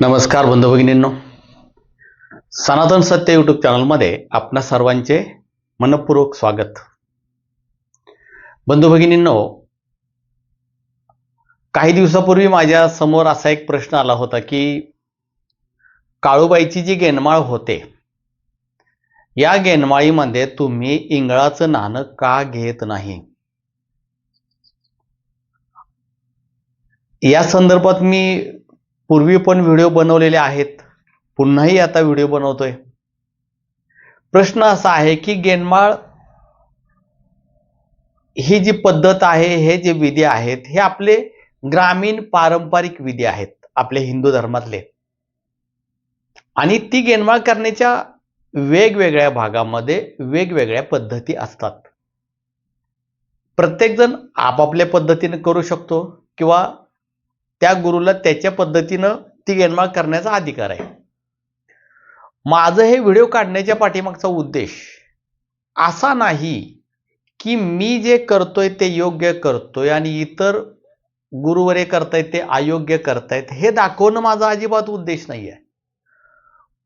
नमस्कार बंधू भगिनींनो, सनातन सत्य यूट्यूब चॅनलमध्ये आपणा सर्वांचे मनपूर्वक स्वागत. बंधू भगिनींनो, काही दिवसापूर्वी माझ्या समोर असा एक प्रश्न आला होता की काळूबाईची जी गेनमाळ होते, या गेनमाळीमध्ये तुम्ही इंगळाचं नाणं का घेत नाही. या संदर्भात मी पूर्वी पण व्हिडिओ बनवलेले आहेत, पुन्हाही आता व्हिडिओ बनवतोय. प्रश्न असा आहे की गेनमाळ ही जी पद्धत आहे, हे जे विधी आहेत, हे आपले ग्रामीण पारंपरिक विधी आहेत आपले हिंदू धर्मातले. आणि ती गेनमाळ करण्याच्या वेगवेगळ्या भागामध्ये वेगवेगळ्या पद्धती असतात. प्रत्येक जण आपापल्या पद्धतीने करू शकतो किंवा त्या गुरुला त्याच्या पद्धतीनं ती गेनमाळ करण्याचा अधिकार आहे. माझं हे व्हिडिओ काढण्याच्या पाठीमागचा उद्देश असा नाही की मी जे करतोय ते योग्य करतोय आणि इतर गुरुवरे करतायत ते अयोग्य करतायत, हे दाखवणं माझा अजिबात उद्देश नाही आहे.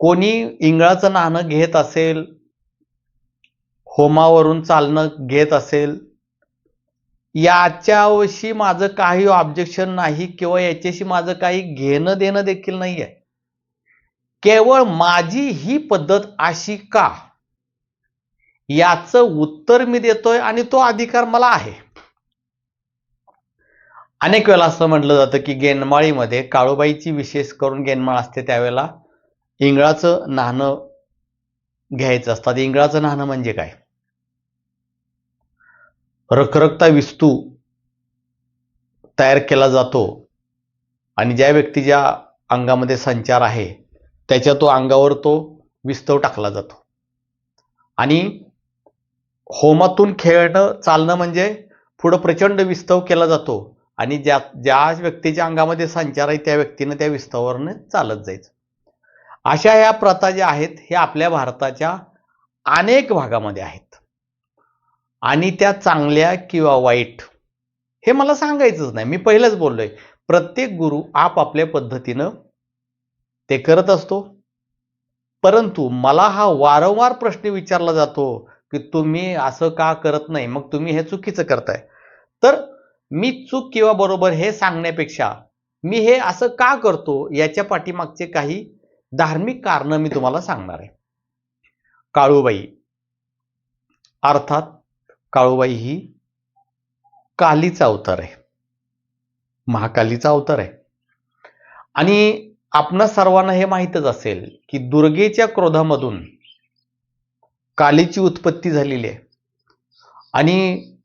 कोणी इंगळाचं नाणं घेत असेल, होमावरून चालणं घेत असेल, याच्याविषयी माझं काही ऑब्जेक्शन नाही किंवा याच्याशी माझं काही घेणं देणं देखील नाही आहे. केवळ माझी ही पद्धत अशी का, याचं उत्तर मी देतोय आणि तो अधिकार मला आहे. अनेक वेळा असं म्हटलं जातं की गेनमाळीमध्ये काळूबाईची विशेष करून गेनमाळ असते त्यावेळेला इंगळाचं नाणं घ्यायचं असतात. इंगळाचं नाणं म्हणजे काय? रखरखता विस्तू तयार केला जातो आणि ज्या व्यक्तीच्या अंगामध्ये संचार आहे त्याच्या तो अंगावर तो विस्तव टाकला जातो. आणि होमातून खेळणं चालणं म्हणजे पुढं प्रचंड विस्तव केला जातो आणि ज्या व्यक्तीच्या अंगामध्ये संचार आहे त्या व्यक्तीनं त्या विस्तवावरनं चालत जायचं. अशा या प्रथा ज्या आहेत हे आपल्या भारताच्या अनेक भागामध्ये आहेत आणि त्या चांगल्या किंवा वाईट हे मला सांगायचंच नाही. मी पहिलेच बोललोय, प्रत्येक गुरु आपापल्या पद्धतीनं ते करत असतो. परंतु मला हा वारंवार प्रश्न विचारला जातो की तुम्ही असं का करत नाही, मग तुम्ही हे चुकीचं करताय. तर मी चूक किंवा बरोबर हे सांगण्यापेक्षा मी हे असं का करतो याच्या पाठीमागचे काही धार्मिक कारण मी तुम्हाला सांगणार आहे. काळूबाई अर्थात काळूबाई ही कालीचा अवतार आहे, महाकालीचा अवतार आहे. आणि आपणा सर्वांना हे माहीतच असेल की दुर्गेच्या क्रोधामधून कालीची उत्पत्ती झालेली आहे. आणि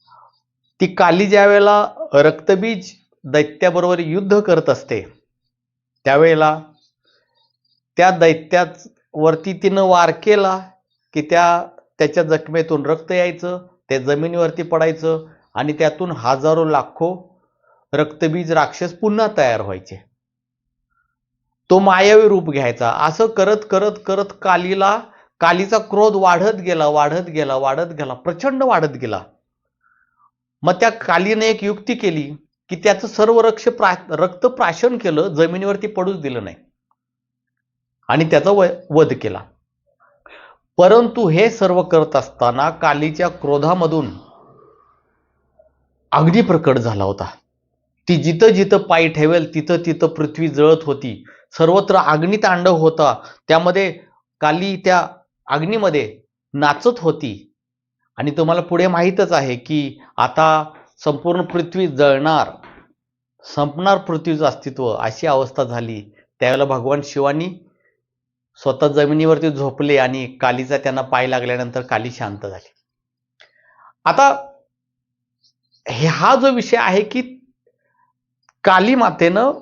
ती काली ज्या वेळेला रक्तबीज दैत्याबरोबर युद्ध करत असते त्यावेळेला त्या दैत्यावरती तिनं वार केला की त्याच्या जखमेतून रक्त यायचं, ते जमिनीवरती पडायचं आणि त्यातून हजारो लाखो रक्तबीज राक्षस पुन्हा तयार व्हायचे. तो मायावी रूप घ्यायचा. असं करत करत करत कालीचा क्रोध वाढत गेला, प्रचंड वाढत गेला. मग त्या कालीने एक युक्ती केली की त्याचं सर्व रक्त प्राशन केलं, जमिनीवरती पडूच दिलं नाही आणि त्याचा वध केला. परंतु हे सर्व करत असताना कालीच्या क्रोधामधून अग्नी प्रकट झाला होता. ती जिथं जिथं पाय ठेवेल तिथं तिथं पृथ्वी जळत होती, सर्वत्र अग्नितांडव होता. त्यामध्ये काली त्या अग्नीमध्ये नाचत होती. आणि तुम्हाला पुढे माहीतच आहे की आता संपूर्ण पृथ्वी जळणार, संपणार पृथ्वीचं अस्तित्व, अशी अवस्था झाली. त्यावेळेला भगवान शिवानी स्वतः जमिनीवरती झोपले आणि कालीचा त्यांना पाय लागल्यानंतर काली शांत झाली. आता हा जो विषय आहे की काली मातेनं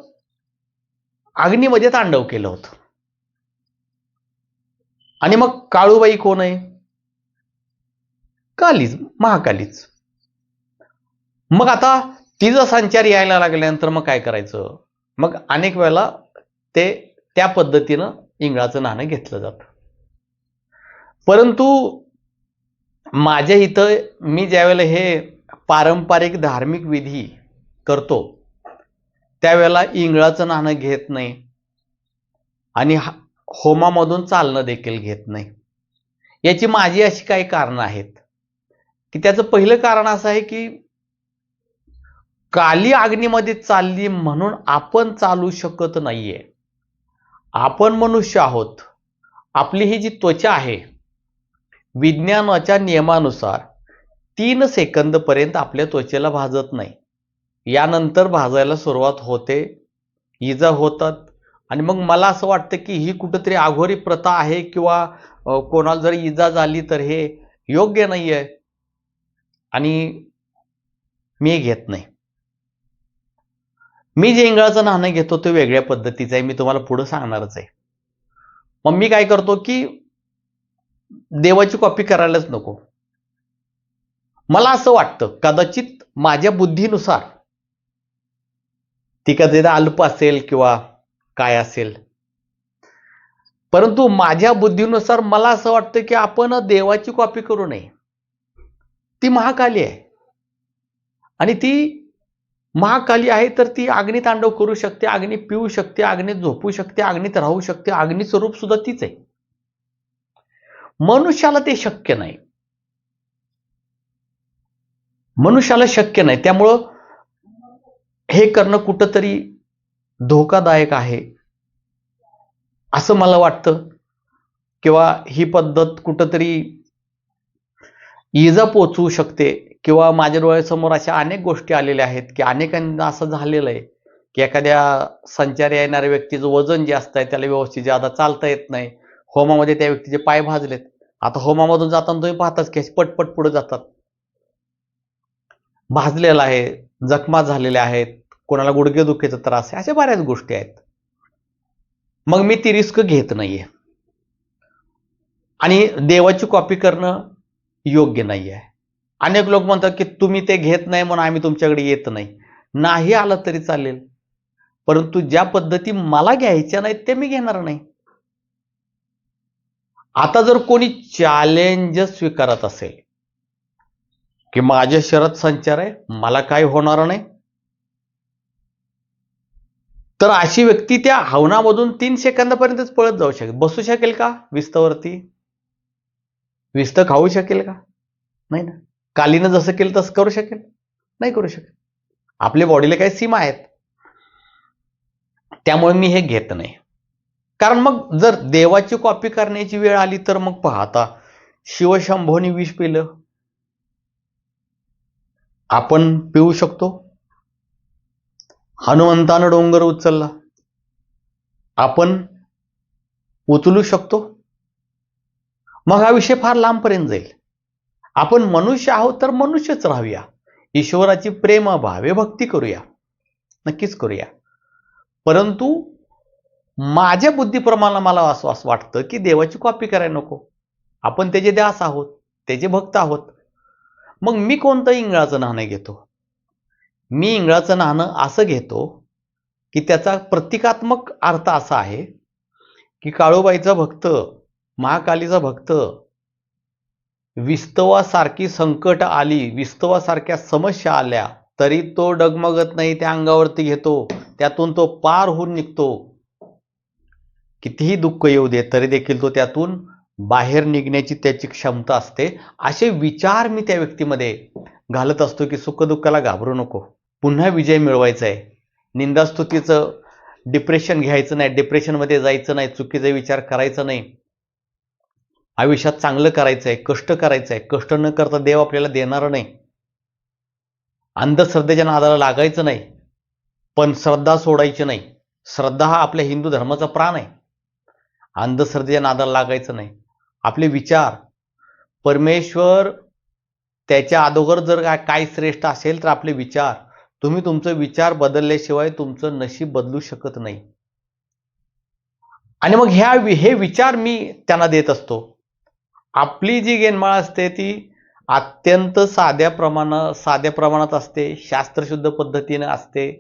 अग्नीमध्ये तांडव केलं होतं. आणि मग काळूबाई कोण आहे? कालीच, महाकालीच. मग आता तिचा संचार यायला लागल्यानंतर मग काय करायचं? मग अनेक वेळेला ते त्या पद्धतीनं इंगळाचं नाणं घेतलं जातं. परंतु माझ्या इथं मी ज्यावेळेला हे पारंपरिक धार्मिक विधी करतो त्यावेळेला इंगळाचं नाणं घेत नाही, आणि होमामधून चालणं देखील घेत नाही. याची माझी अशी काही कारणं आहेत की त्याचं पहिलं कारण असं आहे की काली अग्नीमध्ये चालली म्हणून आपण चालू शकत नाहीये. आपण मनुष्य आहोत. आपली ही जी त्वचा आहे, विज्ञानाच्या नियमानुसार 3 सेकंद पर्यंत आपल्या त्वचेला भाजत नाही. यानंतर भाजायला सुरुवात होते, इजा होतात. आणि मग मला असं वाटतं की ही कुठेतरी अघोरी प्रथा आहे किंवा कोणाला जर इजा झाली तर हे योग्य नाही आहे आणि मी घेत नाही. मी जे इंगळाचं नाणं घेतो ते वेगळ्या पद्धतीचं आहे. मी तुम्हाला पुढे सांगणारच आहे. मग मी काय करतो की देवाची कॉपी करायलाच नको. मला असं वाटतं कदाचित माझ्या बुद्धीनुसार ती कधी अल्प असेल किंवा काय असेल, परंतु माझ्या बुद्धीनुसार मला असं वाटतं की आपण देवाची कॉपी करू नये. ती महाकाली आहे आणि ती महाकाली आहे तर ती अग्नितांडव करू शकते, अग्नी पिऊ शकते, अग्नीत झोपू शकते, अग्नीत राहू शकते. अग्नी स्वरूप सुद्धा तीच आहे. मनुष्याला ते शक्य नाही. मनुष्याला शक्य नाही. त्यामुळं हे करणं कुठंतरी धोकादायक आहे असं मला वाटतं किंवा ही पद्धत कुठंतरी इजा पोचवू शकते किंवा माझ्या डोळ्यासमोर अशा अनेक गोष्टी आलेल्या आहेत की अनेकांना असं झालेलं आहे की एखाद्या संचारी येणाऱ्या व्यक्तीचं वजन जास्त आहे, त्याला व्यवस्थित ज्यादा चालता येत नाही. होमामध्ये त्या व्यक्तीचे पाय भाजलेत. आता होमामधून जाताना तुम्ही पाहताच की पटपट पुढे जातात. भाजलेला आहे, जखमा झालेल्या आहेत, कोणाला गुडघेदुखीचा त्रास आहे, अशा बऱ्याच गोष्टी आहेत. मग मी ती रिस्क घेत नाहीये आणि देवाची कॉपी करणं योग्य नाही आहे. अनेक लोक म्हणतात की तुम्ही ते घेत नाही म्हणून आम्ही तुमच्याकडे येत नाही. नाही आलं तरी चालेल, परंतु ज्या पद्धती मला घ्यायच्या नाहीत ते मी घेणार नाही. आता जर कोणी चॅलेंज स्वीकारत असेल की माझ्या शरीरात संचार आहे, मला काय होणार नाही, तर अशी व्यक्ती त्या हवनामधून 3 सेकंदापर्यंतच पळत जाऊ शकेल. बसू शकेल का विस्तवरती? विस्त खाऊ शकेल का? नाही ना. कालीनं जसं केलं तसं करू शकेल? नाही करू शकेल. आपल्या बॉडीला काही सीमा आहेत. त्यामुळे मी हे घेत नाही. कारण मग जर देवाची कॉपी करण्याची वेळ आली तर मग पहा, आता शिवशंभोनी विष पिलं, आपण पिऊ शकतो. हनुमंतानं डोंगर उचलला, आपण उचलू शकतो. मग हा विषय फार लांबपर्यंत जाईल. आपण मनुष्य आहोत तर मनुष्यच राहूया. ईश्वराची प्रेम भावे भक्ती करूया, नक्कीच करूया. परंतु माझ्या बुद्धीप्रमाणे मला असं वाटतं की देवाची कॉपी करायला नको. आपण त्याचे दास आहोत, त्याचे भक्त आहोत. मग मी कोणतं इंगळाचं नाणं घेतो? मी इंगळाचं नाणं असं घेतो की त्याचा प्रतिकात्मक अर्थ असा आहे की काळूबाईचा भक्त, महाकालीचा भक्त, विस्तवासारखी संकट आली, विस्तवासारख्या समस्या आल्या तरी तो डगमगत नाही, त्या अंगावरती घेतो, त्यातून तो पार होऊन निघतो. कितीही दुःख येऊ दे तरी देखील तो त्यातून बाहेर निघण्याची त्याची क्षमता असते. असे विचार मी त्या व्यक्तीमध्ये घालत असतो की सुखदुःखाला घाबरू नको, पुन्हा विजय मिळवायचा आहे. निंदास्तुतीचं डिप्रेशन घ्यायचं नाही, डिप्रेशनमध्ये जायचं नाही, चुकीचा विचार करायचा नाही. आयुष्यात चांगलं करायचं आहे, कष्ट करायचं आहे. कष्ट न करता देव आपल्याला देणार नाही. अंधश्रद्धेच्या नादाला लागायचं नाही, पण श्रद्धा सोडायची नाही. श्रद्धा हा आपल्या हिंदू धर्माचा प्राण आहे. अंधश्रद्धेच्या नादाला लागायचं नाही. आपले विचार, परमेश्वर त्याच्या अगोदर जर काय श्रेष्ठ असेल तर आपले विचार, तुम्ही तुमचे विचार बदलल्याशिवाय तुमचं नशीब बदलू शकत नाही. आणि मग हे विचार मी त्यांना देत असतो. आपली जी गेनमाळ असते ती अत्यंत साध्या प्रमाणात असते, शास्त्रशुद्ध पद्धतीने असते.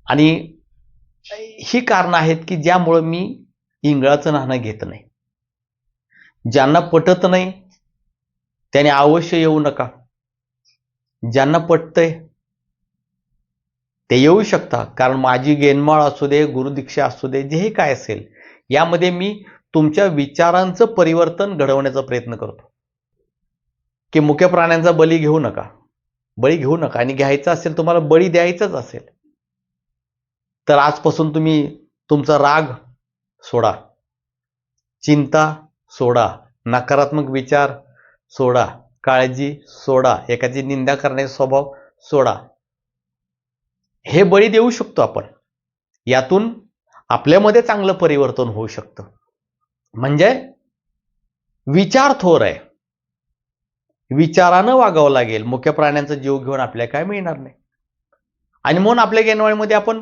आणि ही कारणं आहेत की ज्यामुळे मी इंगळाचं नाणं घेत नाही. ज्यांना पटत नाही त्याने अवश्य येऊ नका. ज्यांना पटतंय ते येऊ शकता, कारण माझी गेनमाळ असू दे, गुरुदीक्षा असू दे, जेही काय असेल, यामध्ये मी तुमच्या विचारांचं परिवर्तन घडवण्याचा प्रयत्न करतो. की मुख्य प्राण्यांचा बळी घेऊ नका, बळी घेऊ नका. आणि घ्यायचा असेल, तुम्हाला बळी द्यायचाच असेल, तर आजपासून तुम्ही तुमचा राग सोडा, चिंता सोडा, नकारात्मक विचार सोडा, काळजी सोडा, एखादी निंदा करण्याचा स्वभाव सोडा. हे बळी देऊ शकतो आपण. यातून आपल्यामध्ये चांगलं परिवर्तन होऊ शकतं. म्हणजे विचार थोर आहे, विचारानं वागावं लागेल. मुख्य प्राण्यांचा जीव घेऊन आपल्याला काय मिळणार नाही. आणि म्हणून आपल्या गेनवाळीमध्ये आपण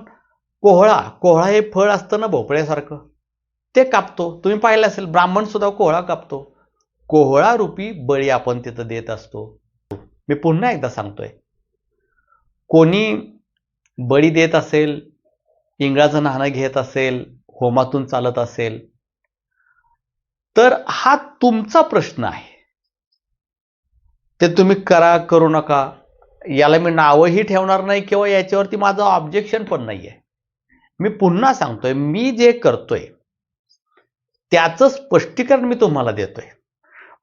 कोहळा हे फळ असतं ना भोपळ्यासारखं, ते कापतो. तुम्ही पाहिलं असेल, ब्राह्मण सुद्धा कोहळा कापतो. कोहळा रूपी बळी आपण तिथं देत असतो. मी पुन्हा एकदा सांगतोय, कोणी बळी देत असेल, इंगळाचं नाणं घेत असेल, होमातून चालत असेल, तर हा तुमचा प्रश्न आहे. ते तुम्ही करा, करू नका, याला मी नावही ठेवणार नाही किंवा याच्यावरती माझं ऑब्जेक्शन पण नाहीये. मी पुन्हा सांगतोय, मी जे करतोय त्याचं स्पष्टीकरण मी तुम्हाला देतोय.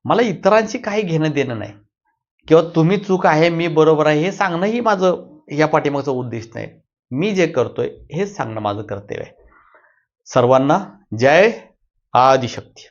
मला इतरांशी काही घेणं देणं नाही, किंवा तुम्ही चूक आहे, मी बरोबर आहे हे सांगणंही माझं या पाठीमागचं उद्दिष्ट नाही. मी जे करतोय हेच सांगणं माझं कर्तव्य आहे. सर्वांना जय आदिशक्ती.